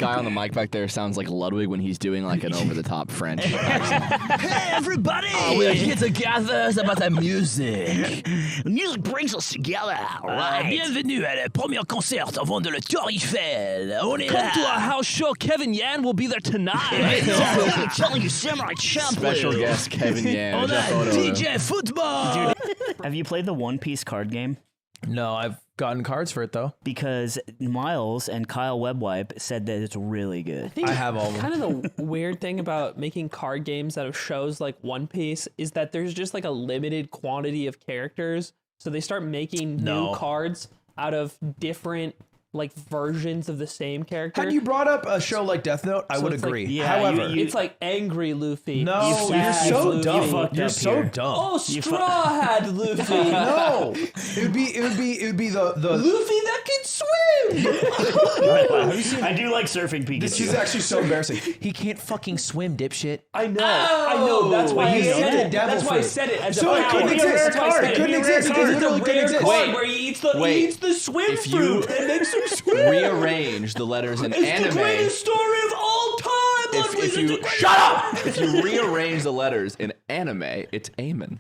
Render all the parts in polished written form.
guy on the mic back there sounds like Ludwig when he's doing like an over-the-top French accent. Hey, everybody! Oh, we're here together. It's about the music. Music brings us together. Right. Bienvenue à le premier concert avant de la Tour Eiffel. On est Come là. to our house show. Kevin Yan will be there tonight. Telling you, Samurai Champloo. Special guest Kevin Yan. On a DJ Football. Have you played the One Piece card game? No, I've gotten cards for it though. Because Miles and Kyle Webwipe said that it's really good. I have all of them. Kind of the weird thing about making card games out of shows like One Piece is that there's just like a limited quantity of characters. So they start making new cards out of different like versions of the same character. Had you brought up a show like Death Note, I would agree. yeah, However, It's like Angry Luffy. no, you're sad so Luffy. dumb. You're up so here. dumb. Oh, Straw Hat Luffy. No, it would be the Luffy that can swim. I do like surfing Pikachu. This is actually so embarrassing. He can't fucking swim, dipshit. I know. That's why I said it. Devil That's why I fruit. said it. As So it couldn't exist. That's why I said It couldn't exist. It literally It's a couldn't rare exist. card where he eats the swim If fruit you and makes him swim. rearrange the letters in It's anime. the greatest story of all time. If you shut up, if you rearrange the letters in anime, it's Aemon.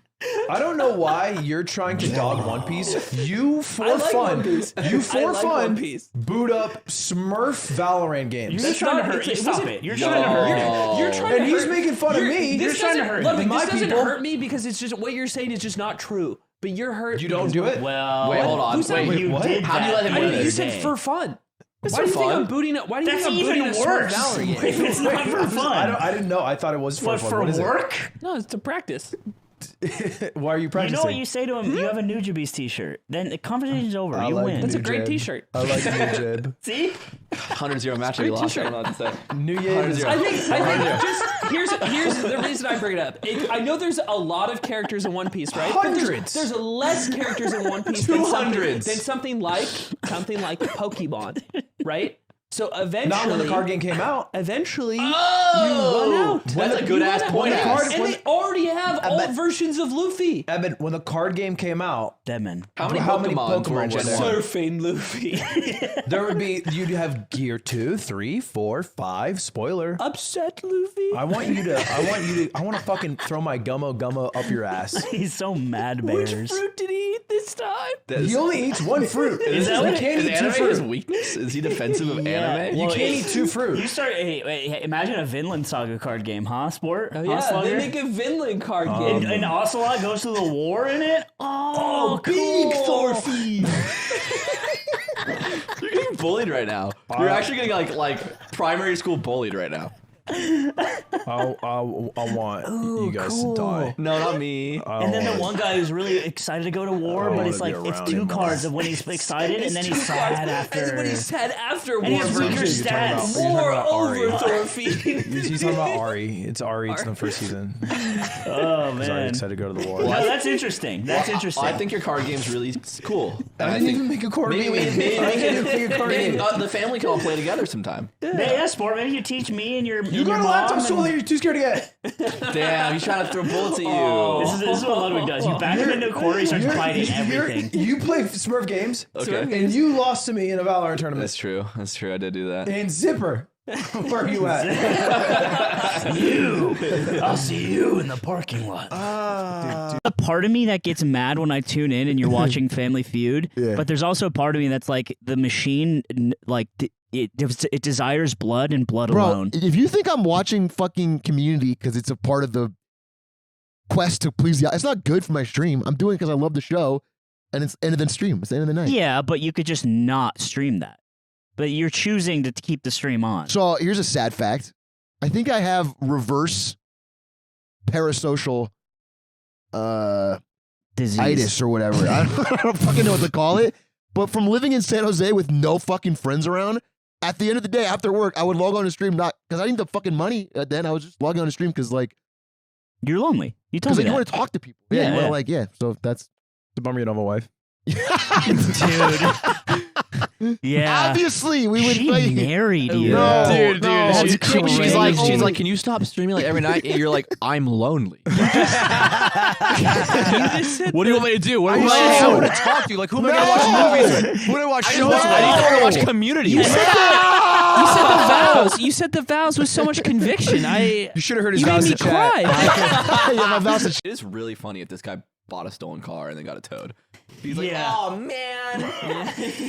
I don't know why you're trying to dog One Piece. You for I like fun. One Piece. You for I like fun. One Piece. Boot up Smurf Valorant games. You're just trying to hurt me. Stop it. You're trying to Yo. hurt me. You're trying And to he's hurt- making fun of me. This trying to doesn't- hurt Ludwig, my this doesn't people. hurt me because it's just what you're saying is just not true. But you're hurt. You don't do it? Well, Wait, hold on. Who said Wait, you what? did How do you that let him the do other this? You said day. for fun. Why for do you think fun. I'm booting it? Why do you That's think I'm booting even a Smurf worse. Valorant? If it's not for fun. I didn't know. I thought it was for What, fun. for What is work? No, it's to practice. it? Why are you You practicing? know what you say to him? You have a Nujabes t-shirt. Then the conversation's over. I You like win. That's a New great Jib. T-shirt. I like New Jib. See? 100-0 match. You lost. I don't know what to say. New Year is I think just here's the reason I bring it up. I know there's a lot of characters in One Piece, right? But Hundreds. there's less characters in One Piece than Hundreds. something like Pokemon, right? So eventually, not when the card game came out. Eventually, Oh, you run out. That's a good ass point. when the card- And they already have alt versions of Luffy. Evan, when the card game came out, Deadman. How many How many Pokemon Pokemon were in were Gen there? 1? Surfing Luffy. there would be you'd have Gear 2, 3, 4, 5. Spoiler. Upset Luffy. I want to fucking throw my gummo up your ass. He's so mad Which bears. fruit did he eat this time? He only eats one fruit. Is that You what it can't Is eat two anime his fruit. weakness? Is he defensive of Yeah, anime? You well, can't eat two fruit. You start. Hey, imagine a Vinland Saga card game, huh? Sport. Oh, yeah, Slugger? they make a Vinland card game. And Ocelot goes to the war in it. Oh, big cool. Thorfinn. You're getting bullied right now. You're actually getting like primary school bullied right now. I want you guys to die. No, not me. And then the one guy who's really excited to go to war, but it's wanna like be it's around two him. cards of when he's excited and then he's sad after. And when he's sad after And war he's weaker version. stats. You're talking War about Ari. over Thorfinn. He's talking about Ari. It's Ari. It's in the first season. Oh He's already man. excited to go to the war. No, that's interesting. That's interesting. I think your card game's really cool. And I didn't even make a card maybe game. maybe I didn't even make a card maybe game. the family can all play together sometime. Yeah, sport. Maybe you teach me and your. You go to laptop school that you're too scared to get. Damn, he's trying to throw bullets at you. This is what Ludwig does. You back him into a corner, he starts fighting everything. You play Smurf games, Okay. and you lost to me in a Valorant tournament. That's true. That's true. I did do that. In Zipper. Where are you at? I'll see you in the parking lot. A part of me that gets mad when I tune in and you're watching Family Feud, but there's also a part of me that's like the machine, like it desires blood and blood alone. If you think I'm watching fucking Community because it's a part of the quest to please it's not good for my stream. I'm doing it because I love the show, and it's end of the stream. It's the end of the night. Yeah, but you could just not stream that. But you're choosing to keep the stream on. So here's a sad fact. I think I have reverse parasocial Disease. itis or whatever. I don't fucking know what to call it. But from living in San Jose with no fucking friends around, at the end of the day after work, I would log on to stream not because I didn't have the fucking money then. I was just logging on to stream because like You're lonely. You told because me you that. want to talk to people. Yeah, you want to so that's It's a bummer you don't have a wife. Dude. Yeah. Obviously, we would She play. married you. No, Dude, no, she's crazy. like, can you stop streaming like every night? And you're like, I'm lonely. What do you want me to do? What do I I want do? to talk to you. Like, who am I going to watch movies with? Who do I watch shows with? I need to watch Community. You said the vow. vows. You said the vows with so much conviction. You should have heard his You made vows me in chat. cry. Yeah, my vows It is really funny if this guy bought a stolen car and then got it towed. He's like, Yeah. oh man.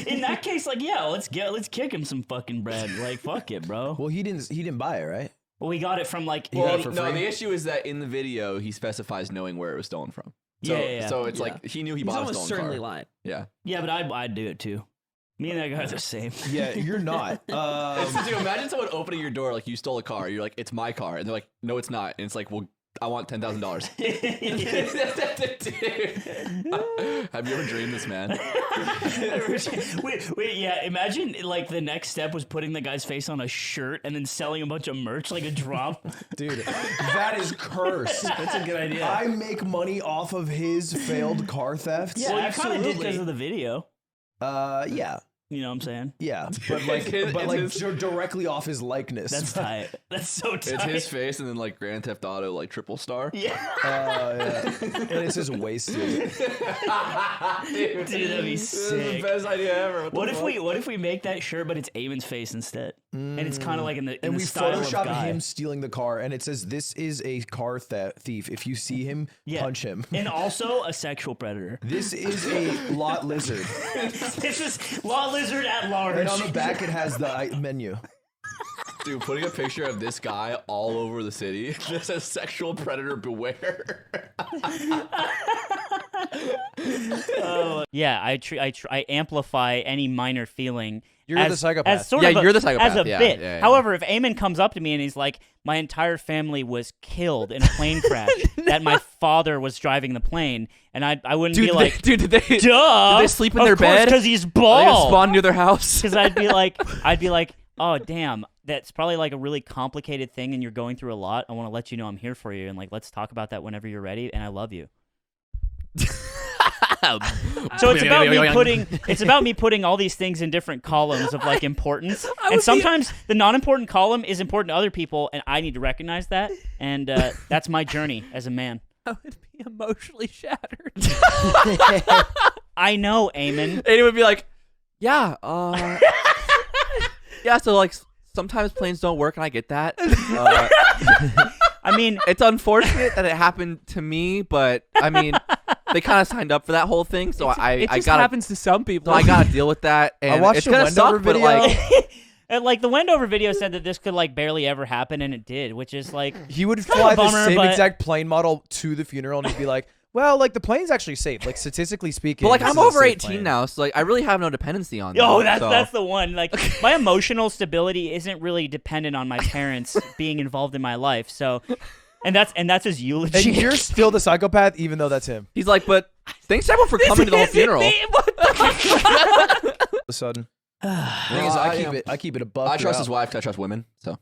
In that case, like, yeah, let's kick him some fucking bread. Like, fuck it, bro. Well, he didn't buy it, right? Well, we got it from like. Well, for no, free? the issue is that in the video he specifies knowing where it was stolen from. So, Yeah. so it's Yeah. like he knew he He's bought a almost stolen certainly car. lying. Yeah. Yeah, but I'd do it too. Me and that guy are the same. Yeah, you're not. Dude, imagine someone opening your door like you stole a car. You're like, it's my car, and they're like, no, it's not. And it's like, well, I want $10,000. Dude, have you ever dreamed this, man? wait, yeah. Imagine like the next step was putting the guy's face on a shirt and then selling a bunch of merch like a drop. Dude, that is cursed. That's a good idea. I make money off of his failed car thefts. Yeah, well, you kind of did absolutely. because of the video. Yeah. You know what I'm saying? Yeah, but like, directly off his likeness. That's tight. That's so tight. It's his face, and then like Grand Theft Auto, like triple star. Yeah. Yeah. And it's just wasted. Dude, that'd be sick. Best idea ever. What if we make that shirt, but it's Eamon's face instead, and it's kind of like in the And the we style of Photoshop guy. him stealing the car, and it says, "This is a car thief. If you see him, punch him." And also a sexual predator. This is a lot lizard, This is law lizard at large. and on the back it has the menu. Dude, putting a picture of this guy all over the city just says sexual predator beware. Yeah, I amplify any minor feeling. You're the psychopath. As sort Yeah, of a, you're the psychopath. As a Yeah, bit. yeah, yeah. However, if Eamon comes up to me and he's like, "My entire family was killed in a plane crash. That my father was driving the plane," and I wouldn't be like, dude, did they "Duh." did they sleep in their bed? Because he's Are they bald. gonna spawn near their house? Because I'd be like, "Oh damn, that's probably like a really complicated thing, and you're going through a lot. I want to let you know I'm here for you, and like let's talk about that whenever you're ready. And I love you." So it's about me putting all these things in different columns of like importance, and sometimes the non-important column is important to other people, and I need to recognize that, and that's my journey as a man. I would be emotionally shattered. I know, Eamon. And it would be like, yeah, yeah. So like sometimes planes don't work, and I get that. I mean, It's unfortunate that it happened to me, but I mean, they kind of signed up for that whole thing, so It I just gotta happens to some people. so I gotta deal with that. And I watched it's a gonna Wendover suck, but video. like, like the Wendover video said that this could like barely ever happen, and it did, which is like He would a fly the bummer, same but- exact plane model to the funeral, and he'd be like, "Well, like the plane's actually safe. Like statistically speaking." but like this I'm is a over safe 18 plane." now, so like I really have no dependency on. Oh, them, that's so. that's the one. Like my emotional stability isn't really dependent on my parents being involved in my life. So, and that's his eulogy. And you're still the psychopath, even though that's him. He's like, but thanks everyone for coming to the whole funeral. All of a sudden, the thing is, I keep it above. I trust his wife. I trust women. So,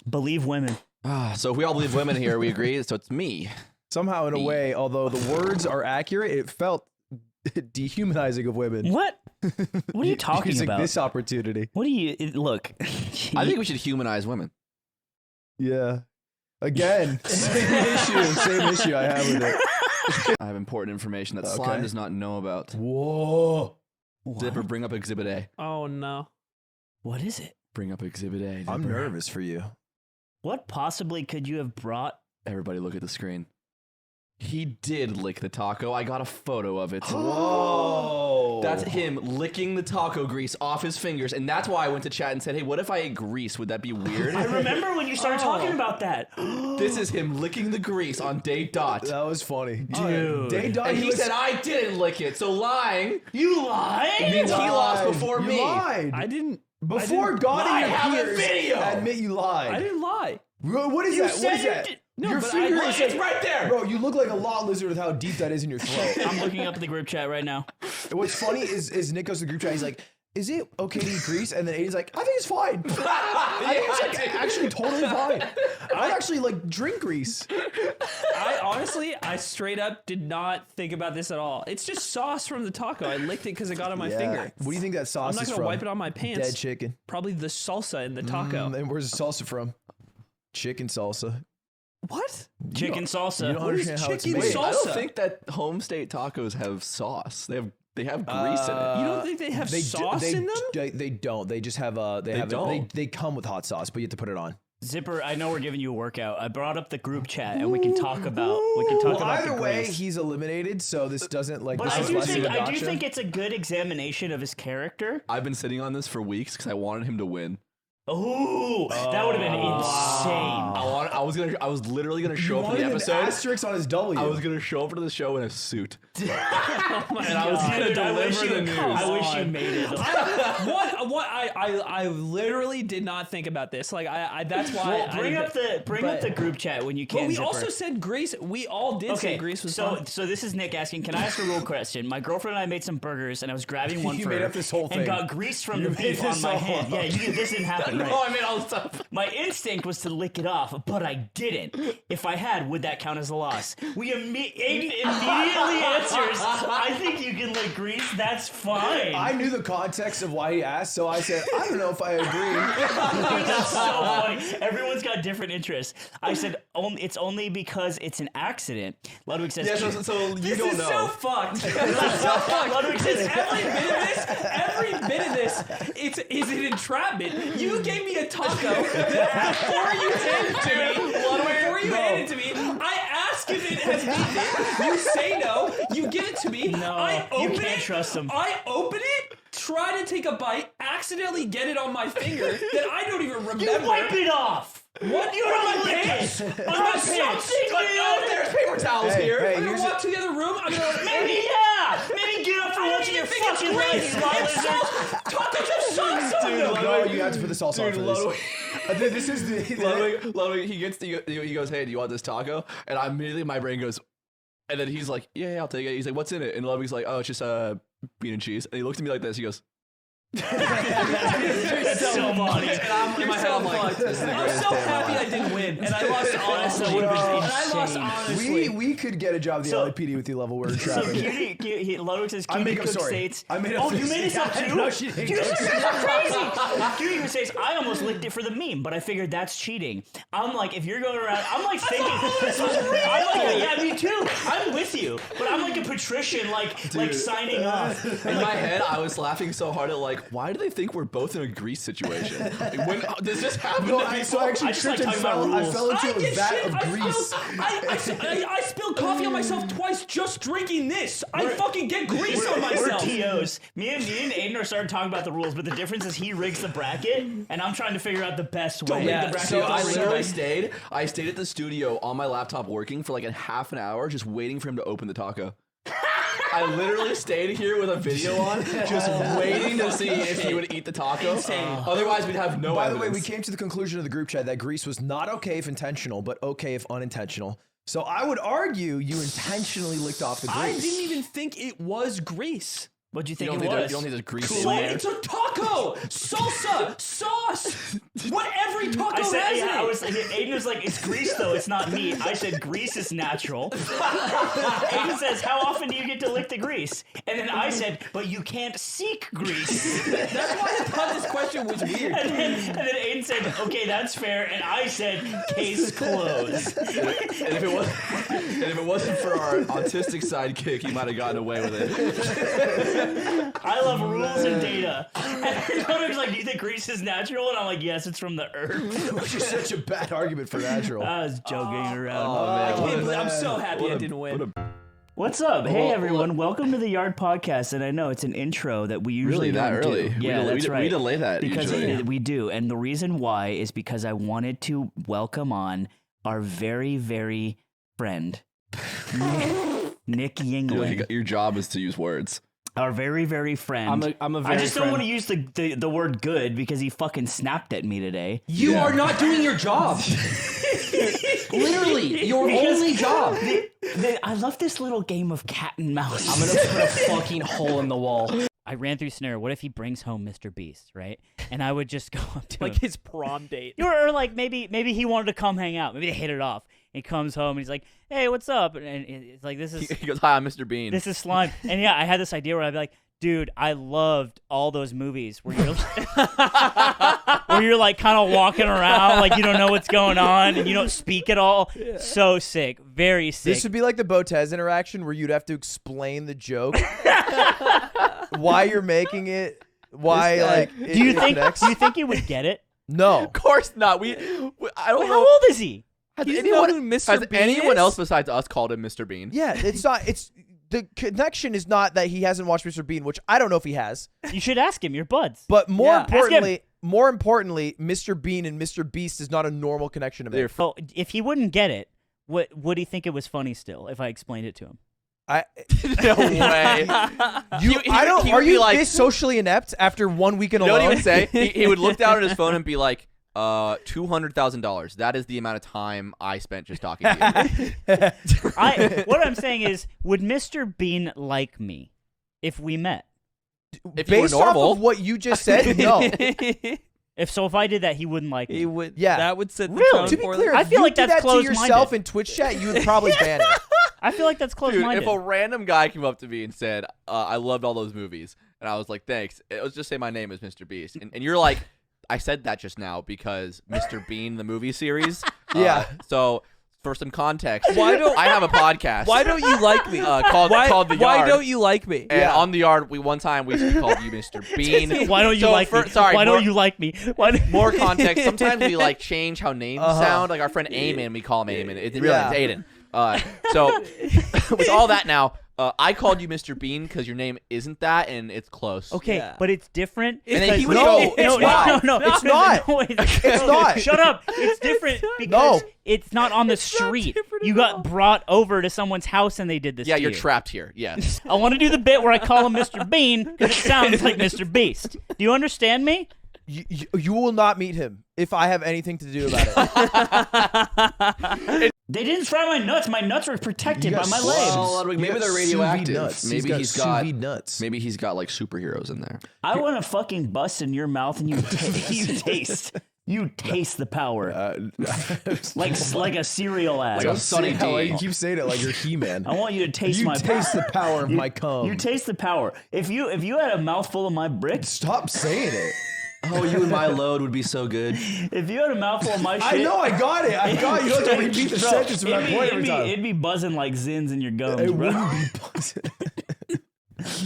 Believe women. so if we all believe women here, we agree. So it's me. Somehow, in a way, although the words are accurate, it felt dehumanizing of women. What? What are you talking Using about? this opportunity. What do you look? I think we should humanize women. Yeah. Again, same issue I have with it. I have important information that Slime does not know about. Whoa. Dipper, bring up Exhibit A. Oh no. What is it? Bring up Exhibit A. Dipper. I'm nervous for you. What possibly could you have brought? Everybody look at the screen. He did lick the taco. I got a photo of it. Whoa. That's him licking the taco grease off his fingers. And that's why I went to chat and said, hey, what if I ate grease? Would that be weird? I remember when you started talking about that. This is him licking the grease on day dot. That was funny. Dude. Day dot, And he said, I didn't lick it. So lying You lied? means he lost before You me. lied. I didn't. Before God lie. I and your have a peers video. admit you lied. I didn't lie. Bro, what is You that? What said is you that? did- No, your but finger I- is It's right there. Bro, you look like a lot lizard with how deep that is in your throat. I'm looking up the group chat right now. And what's funny is Nick goes to the group chat. He's like, "Is it okay to eat grease?" And then Aiden's like, "I think it's fine. I think it's like actually totally fine. I actually like drink grease." I straight up did not think about this at all. It's just sauce from the taco. I licked it because it got on my finger. What do you think that sauce I'm not is gonna from? wipe it on my pants. Dead chicken. Probably the salsa in the taco. And where's the salsa from? Chicken salsa. What? Chicken salsa. You don't understand how it's chicken made. sauce? I don't Salsa. think that home state tacos have sauce. They have They have grease in it. You don't think they have sauce in them? They don't. They just have they come with hot sauce, but you have to put it on. Zipper, I know we're giving you a workout. I brought up the group chat, and we can talk about about either the way, grease. he's eliminated, so this doesn't like. But this I is do less of think a I do gotcha. think it's a good examination of his character. I've been sitting on this for weeks because I wanted him to win. Ooh, that would have been insane. I was literally gonna show up for the Wanted an episode. asterisk on his W. I was gonna show up to the show in a suit. Oh my And I was gonna Dude, I wish deliver the you- news. I wish you made it. I literally did not think about this. Like I that's why. Well, bring up the group chat when you can. But we Zipper. also said Greece. We all did say Greece was fun. So this is Nick asking, can I ask a real question? My girlfriend and I made some burgers, and I was grabbing one You for made her up this whole and thing. got grease from the You made beef on this my all hand. up. Yeah, this didn't happen, right? No, I made all the stuff. My instinct was to lick it off, but I didn't. If I had, would that count as a loss? Aiden immediately answers, I think you can lick grease, that's fine. I knew the context of why he asked, so I said, I don't know if I agree. That's so funny. Everyone's got different interests. I said, it's only because it's an accident. Ludwig says, Yeah, so you This don't is know. so fucked. Ludwig says, every bit of this, is an entrapment. You gave me a taco before you handed it to me. Before you handed it to me, I ask if it has meat in it. You say no. You give it to me. No, I open you can't it. trust him. I open it. Try to take a bite. Accidentally get it on my finger that I don't even remember. you wipe it off. What? You on don't my lick pants? it. On On my my pants? pants. Oh, there's paper towels Hey, here. hey, I'm gonna here's walk to the other room. I'm gonna Maybe, yeah. Maybe get up for I once don't in your even think it's fucking life, grease. you lot It's lizard. sauce. Taco just sucks on them. No, you have to put the salsa on for this. Ludwig, This is the Ludwig, he goes, hey, do you want this taco? And immediately my brain goes, and then he's like, yeah, I'll take it. He's like, what's in it? And Ludwig's like, oh, it's just bean and cheese. And he looks at me like this. He goes, That's so funny. and I'm in my head, I'm like, this is the I'm greatest so day of my happy I life. didn't win, and I lost honestly. That would've been And I lost insane. honestly. we could get a job at the So- LAPD with the level we're So trapping. Ludwig says, I Cutie make up Cook story. states. I made up Oh, you this. made this up too? No, she didn't. Dude, this is crazy. Cutie Cook states, I almost licked it for the meme, but I figured that's cheating. I'm like, if you're going around, I'm like thinking, yeah, me too. I'm with you, but I'm like a patrician, like signing off. In my head, I was laughing so hard at like, why do they think we're both in a grease situation? Like, when does this happen? No, to I, people? so I actually I just tripped like and talking about I rules. fell into I a get vat shit. of grease. I spilled coffee on myself twice just drinking this. I fucking get grease on We're myself. TOs. Me and Aiden are starting talking about the rules, but the difference is he rigs the bracket, and I'm trying to figure out the best way. Yeah, The bracket So I goes literally right. I stayed at the studio on my laptop working for like a half an hour, just waiting for him to open the taco. I literally stayed here with a video on, just waiting to see if he would eat the taco. Otherwise, we'd have no By the evidence. way, we came to the conclusion of the group chat that grease was not okay if intentional, but okay if unintentional. So I would argue you intentionally licked off the grease. I didn't even think it was grease. What do you You think don't it need was? to, you don't need to grease So it. it's a taco, salsa, sauce. What every taco I said, has yeah, in I it. was like, Aiden was like, it's grease though, it's not meat. I said, grease is natural. Aiden says, how often do you get to lick the grease? And then I said, but you can't seek grease. That's why I thought this question was weird. And then Aiden said, okay, that's fair. And I said, case closed. And if it wasn't for our autistic sidekick, he might have gotten away with it. I love rules and data. And was like, do you think grease is natural? And I'm like, yes, it's from the earth. Which is such a bad argument for natural. I was joking around. I man. can't believe, I'm so happy I didn't win. What's up? Hey, everyone. Welcome to the Yard Podcast. And I know it's an intro that we usually Really, that don't early? do. We Yeah, delay- that's we right. delay that because usually. we do. And the reason why is because I wanted to welcome on our very, very friend, Nick Yingling. Your job is to use words. Our very, very friend. I'm a I very just don't friend. want to use the word good because he fucking snapped at me today. You are not doing your job. Literally, your only job. I love this little game of cat and mouse. I'm gonna put a fucking hole in the wall. I ran through scenario. What if he brings home Mr. Beast, right? And I would just go up to Like him. his prom date. Or like maybe he wanted to come hang out. Maybe they hit it off. He comes home and he's like, "Hey, what's up?" And it's like, "This is He goes, "Hi, I'm Mr. Bean." this is slime." And yeah, I had this idea where I'd be like, "Dude, I loved all those movies where you're like kind of walking around like you don't know what's going on and you don't speak at all." So sick, very sick. This would be like the Botez interaction where you'd have to explain the joke, why you're making it, why like. do you think he would get it? No. Of course not. I don't How know. old is he? Has You anyone, know who Mr. has Bean anyone is? else besides us called him Mr. Bean? Yeah, it's not. It's the connection is not that he hasn't watched Mr. Bean, which I don't know if he has. You should ask him. You're buds. But more Yeah. importantly, Mr. Bean and Mr. Beast is not a normal connection to make. So if he wouldn't get it, would he think it was funny still if I explained it to him? No way. Are you this socially inept after 1 weekend You know alone? what he would say? He would look down at his phone and be like, $200,000. That is the amount of time I spent just talking to you. What I'm saying is, would Mr. Bean like me if we met? If you were Based off normal, of what you just said, no. If I did that, he wouldn't like me. He would. Yeah. That would set the Really? tone To be for clear, them. I if feel you like did that's that to yourself close-minded. in Twitch chat, you would probably ban it. I feel like that's dude, close-minded. if a random guy came up to me and said, I loved all those movies, and I was like, thanks, let's just say my name is Mr. Beast. And you're like, I said that just now because Mr. Bean, the movie series. Yeah. So for some context, Why don't- I have a podcast? Why don't you like me? Called The Yard. Why don't you like me? And on The Yard, one time we called you Mr. Bean. Why don't you So like me? Sorry, Why more- don't you like me? Why more context. Sometimes we like change how names sound. Like our friend Eamon, we call him Eamon. It's really it's Aiden. So with all that now, I called you Mr. Bean because your name isn't that, and it's close. Okay, Yeah. but it's different. And then he because- would go, it's not. No, It's not. No, It's not. Shut up. It's different because No. it's not on the street. You got brought over to someone's house and they did this Yeah, to you're you. trapped here. Yes. I want to do the bit where I call him Mr. Bean because it sounds like Mr. Beast. Do you understand me? You will not meet him if I have anything to do about it. They didn't fry my nuts. My nuts were protected You by got my sous- legs. Well, Ludwig, maybe you got they're sous vide radioactive. nuts. Maybe got he's sous got vide nuts. Maybe he's got like superheroes in there. I want to fucking bust in your mouth and you taste the power like a cereal ad. Like a Sunny D. You keep saying it like you're He-Man. I want you to taste You my taste the power of my cum. You taste the power. If you had a mouthful of my bricks, Stop saying it. Oh, you and my load would be so good. if you had a mouthful of my shit, I know, I got it. I got it. You don't have to repeat the Bro, sentence from that point every time. it'd be buzzing like zins in your gums, It bro. wouldn't be buzzing.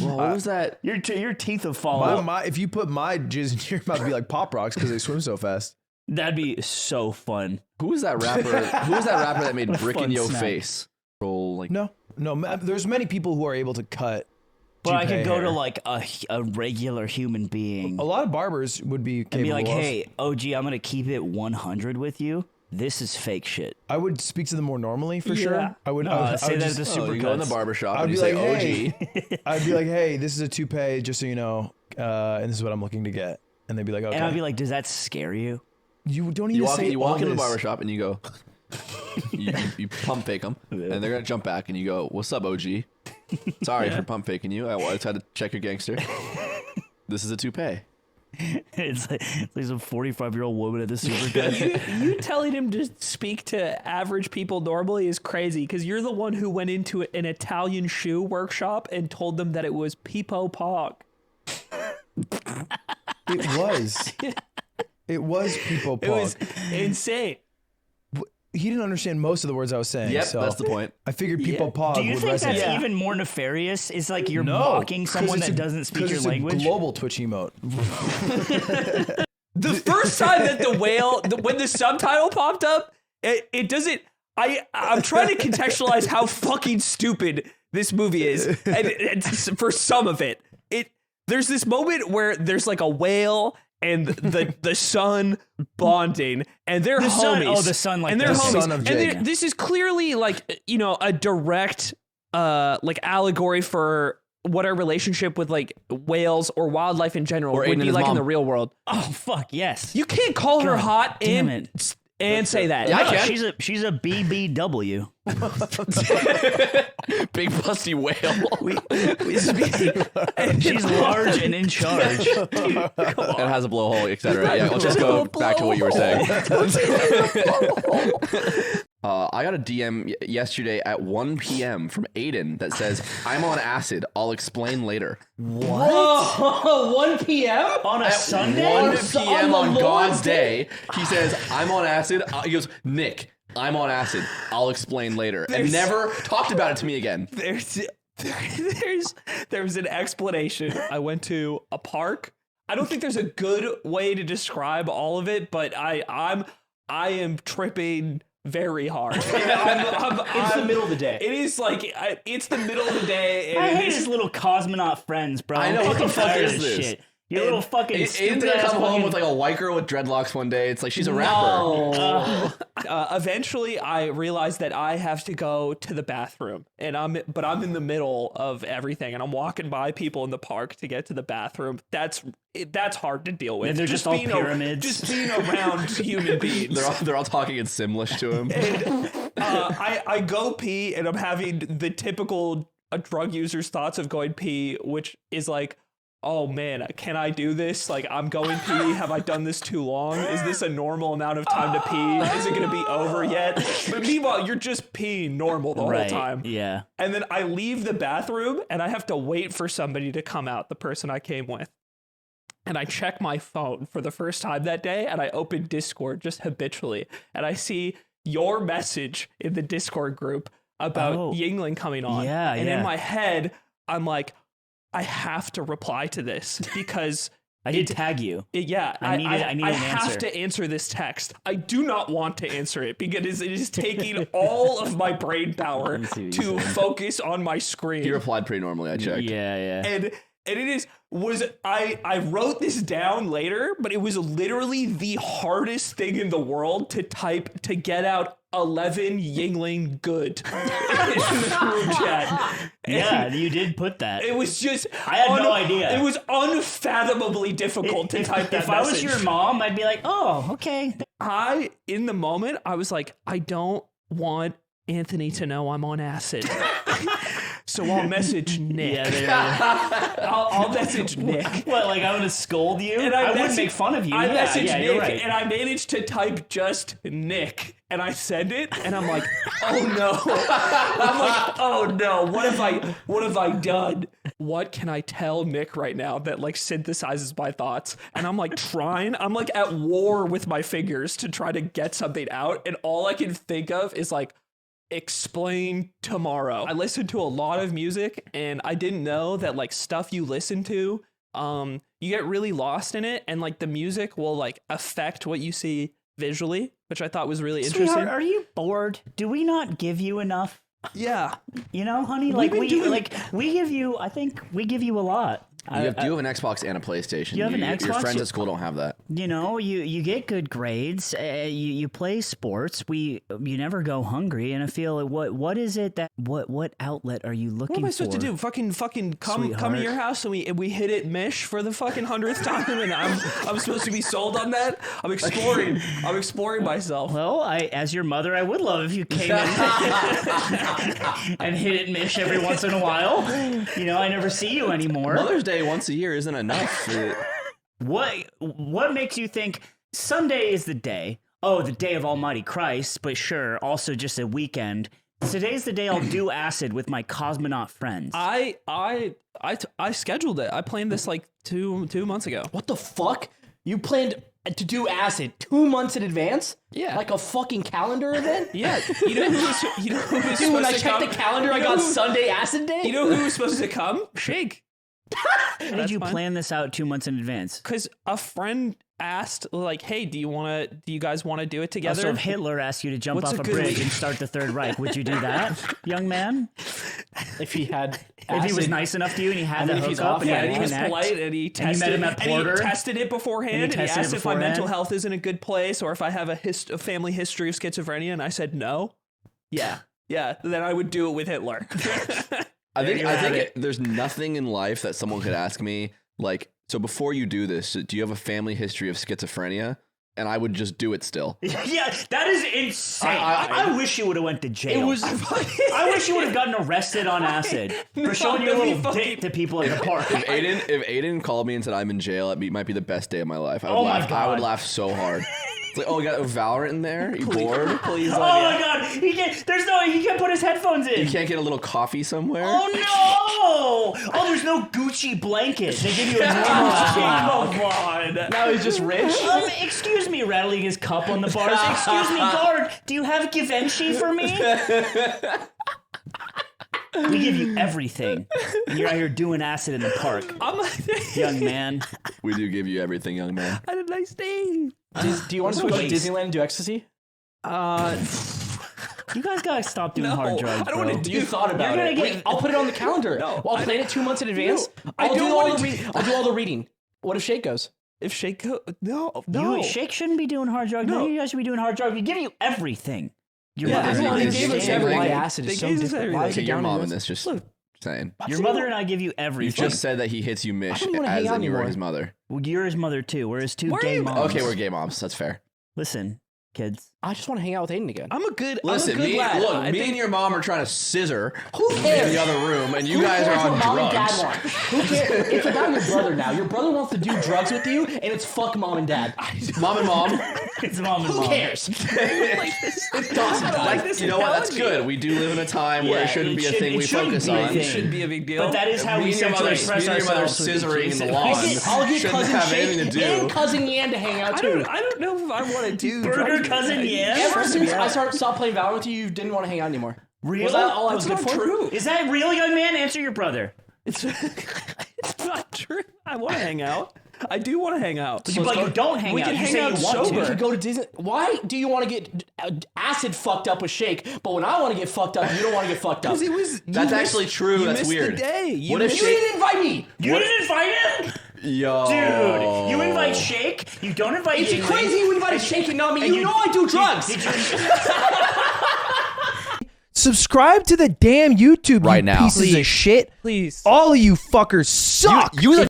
Well, what was that? Your teeth have fallen. If you put my jizz in your mouth, it'd be like Pop Rocks because they swim so fast. That'd be so fun. Who was that rapper? Who was that rapper that made What a brick in fun your snack. face? Roll like No, there's many people who are able to cut. But I toupee could go hair. to like a regular human being A lot of barbers would be capable and be like, of. "Hey, OG, I'm gonna keep it 100 with you. This is fake shit." I would speak to them more normally for Yeah. sure. I would. No, I would say that just- at the oh, you go in the Supercuts. barbershop I'd and be you say like, OG. hey, I'd be like, hey, this is a toupee, just so you know, and this is what I'm looking to get. And they'd be like, okay. And I'd be like, "Does that scare you?" you don't need You to walk, say you walk all into the this. barbershop and you go, you pump fake them, and they're gonna jump back and you go, "What's up, OG? Sorry for pump faking you. I just had to check your gangster. This is a toupee." It's like some 45-year-old woman at the Supercuts. You telling him to speak to average people normally is crazy because you're the one who went into an Italian shoe workshop and told them that it was Peepo Pog. It was. It was people. It was insane. He didn't understand most of the words I was saying. Yep, so that's the point. I figured people pog Do you would think resonate. that's even more nefarious? It's like you're No, mocking 'cause someone it's that a- doesn't speak 'cause your it's language. A global Twitch emote. The first time that the whale, when the subtitle popped up, it doesn't. I'm trying to contextualize how fucking stupid this movie is, and for some of it, there's this moment where there's like a whale and the son bonding, and they're The son- homies. oh, the son, like and they're the homies. son of And Jake. this is clearly like a direct like allegory for what our relationship with like whales or wildlife in general Or Aiden would and be his like in mom. the real world. Oh fuck yes. You can't call her God hot damn and say that. Yeah, I No, can. she's a BBW. Big busty whale. She's large and in charge. It has a blowhole, etc. Yeah, let's just go back to what you were saying. I got a DM yesterday at 1 p.m. from Aiden that says, I'm on acid. I'll explain later. Whoa, 1 p.m. On a Sunday? 1 p.m. on the God's Lord's day. He says, I'm on acid. He goes, Nick, I'm on acid. I'll explain later. And never talked about it to me again. There's an explanation. I went to a park. I don't think there's a good way to describe all of it, but I am tripping very hard. It's the middle of the day. It is like it's the middle of the day. And I hate his little cosmonaut friends, bro. I know, what the fuck is this? Shit. You little fucking Aiden's gonna come home with like a white girl with dreadlocks one day. It's like she's a rapper. Eventually, I realized that I have to go to the bathroom, and I'm in the middle of everything, and I'm walking by people in the park to get to the bathroom. That's hard to deal with. And they're just all pyramids. Just being around human beings. They're all talking in Simlish to him. And I go pee, and I'm having the typical drug user's thoughts of going pee, which is like, oh man, can I do this? Like, I'm going pee. Have I done this too long? Is this a normal amount of time to pee? Is it going to be over yet? But meanwhile, you're just peeing normal the whole time. Yeah. And then I leave the bathroom and I have to wait for somebody to come out, the person I came with. And I check my phone for the first time that day, and I open Discord just habitually. And I see your message in the Discord group about Yingling coming on. Yeah, and in my head, I'm like, I have to reply to this because I did tag you. I need an answer. have to answer this text. I do not want to answer it because it is taking all of my brain power to focus on my screen. He replied pretty normally, I checked. Yeah. And I wrote this down later, but it was literally the hardest thing in the world to type to get out 11 Yingling good in the group chat. Yeah, you did put that. It was just... I had no idea. It was unfathomably difficult to type that If message. I was your mom, I'd be like, oh, okay. In the moment, I was like, I don't want Anthony to know I'm on acid. So I'll message Nick. Yeah, I'll message Nick. What, like I'm gonna scold you? And I wouldn't make fun of you. I message Nick, Nick, right. and I managed to type just Nick, and I send it, and I'm like, oh no. I'm like, oh no, what have I done? What can I tell Nick right now that like synthesizes my thoughts? And I'm like I'm like at war with my fingers to try to get something out, and all I can think of is like, explain tomorrow. I listened to a lot of music, and I didn't know that like stuff you listen to, you get really lost in it, and like the music will like affect what you see visually, which I thought was really interesting. Sweetheart, are you bored? Do we not give you enough? Yeah, you know, honey, like we give you. I think we give you a lot. You have an Xbox and a PlayStation. You have an Xbox? Your friends at school don't have that. You know, you get good grades. You play sports. You never go hungry. And I feel like what is it that what outlet are you looking for? What am I supposed to do? Fucking come to your house and we hit it Mish for the fucking 100th time, and I'm supposed to be sold on that? I'm exploring myself. Well, as your mother, I would love if you came in and hit it Mish every once in a while. You know, I never see you anymore. Mother's Day once a year isn't enough. What makes you think Sunday is the day? Oh, the day of Almighty Christ, but sure, also just a weekend. Today's the day I'll do acid with my cosmonaut friends. I scheduled it. I planned this like two months ago. What the fuck? You planned to do acid 2 months in advance? Yeah. Like a fucking calendar event? Yeah. You know who was Dude, when I supposed to checked come? the calendar, I got Sunday acid day? You know who was supposed to come? Shake. How did you plan this out 2 months in advance? Because a friend asked, like, hey, do you guys want to do it together? So if Hitler asked you to jump off a bridge and start the Third Reich, would you do that, young man? If he had If he was nice enough to you and he had the hook up and he was connect, polite and he tested, met him at Porter, and he tested it beforehand, and he asked if my mental health is in a good place or if I have a family history of schizophrenia, and I said no. Yeah, then I would do it with Hitler. I think there's nothing in life that someone could ask me, like, so before you do this, do you have a family history of schizophrenia? And I would just do it still. Yeah, that is insane. I wish you would have went to jail. I wish you would have gotten arrested on acid for showing your little dick to people in the park. If Aiden called me and said I'm in jail, it might be the best day of my life. I would laugh so hard. It's like, oh, we got Valorant in there. You bored? Please. Oh my god, he can't put his headphones in. You can't get a little coffee somewhere? Oh no! Oh, there's no Gucci blanket. They give you a normal Come on. Now he's just rich. Excuse me, rattling his cup on the bars. Excuse me, guard. Do you have Givenchy for me? We give you everything, and you're out here doing acid in the park, young man. We do give you everything, young man. I had a nice day. Do you want to go to Disneyland and do ecstasy? You guys gotta stop doing hard drugs. I don't want to do. You thought about it. Wait, I'll put it on the calendar. No, I'll plan it 2 months in advance. I I'll don't do all wanna the I'll do all the reading. What if Shake goes? If Shake no. Shake shouldn't be doing hard drugs. No, you guys should be doing hard drugs. We give you everything. Your Yeah, mother, I mean, They gave us everything. Acid They is so gave us different. everything. Why is Okay, it your down mom in in this? this, just saying. your mother and I give you You everything. just said that he hits you Mish don't wanna hang as out in you were anymore. his mother. Well, you're his mother too. We're his two Why are gay you- moms. Okay, we're gay moms. That's fair. Listen, kids. I just want to hang out with Aiden again. I'm a good. Listen, I'm a good me, lad. look, I me think- and your mom are trying to scissor Who in cares? the other room, and you Who guys are cares on what mom and dad drugs. want? Who cares? It's about your brother now. Your brother wants to do drugs with you, and it's fuck mom and dad. Mom and mom. It's mom and Who mom. cares? It doesn't Like, you know what? That's good. We do live in a time where it shouldn't be a thing we focus on. It should be a big deal. But that is how Me we and your mother, sexually express me and your mother ourselves. with scissoring in each the other. lawn I'll get shouldn't cousin have Shake anything to and do. cousin Yan to hang out I too. don't know if I want to do Burger drugs. cousin, yeah. Ever since I stopped playing Valorant with you, you didn't want to hang out anymore. Real? Was that all I was That's good not for? true. Is that real, young man? Answer your brother. It's not true. I want to hang out. I do want to hang out. But you don't hang we out. can You hang say out you want sober. We to. could go to Disney. Why do you want to get acid fucked up with Shake, but when I want to get fucked up, you don't want to get fucked up? It was. That's actually true. You That's missed weird. The day. You What if missed- You Shake? didn't invite me. You didn't invite him? Yo. Dude, you invite Shake, you don't invite It's Yingling. crazy you invited Shake and not me. And You know I do drugs. Did you, Subscribe to the damn YouTube, Right you now. pieces of shit. Please. All of you fuckers suck. You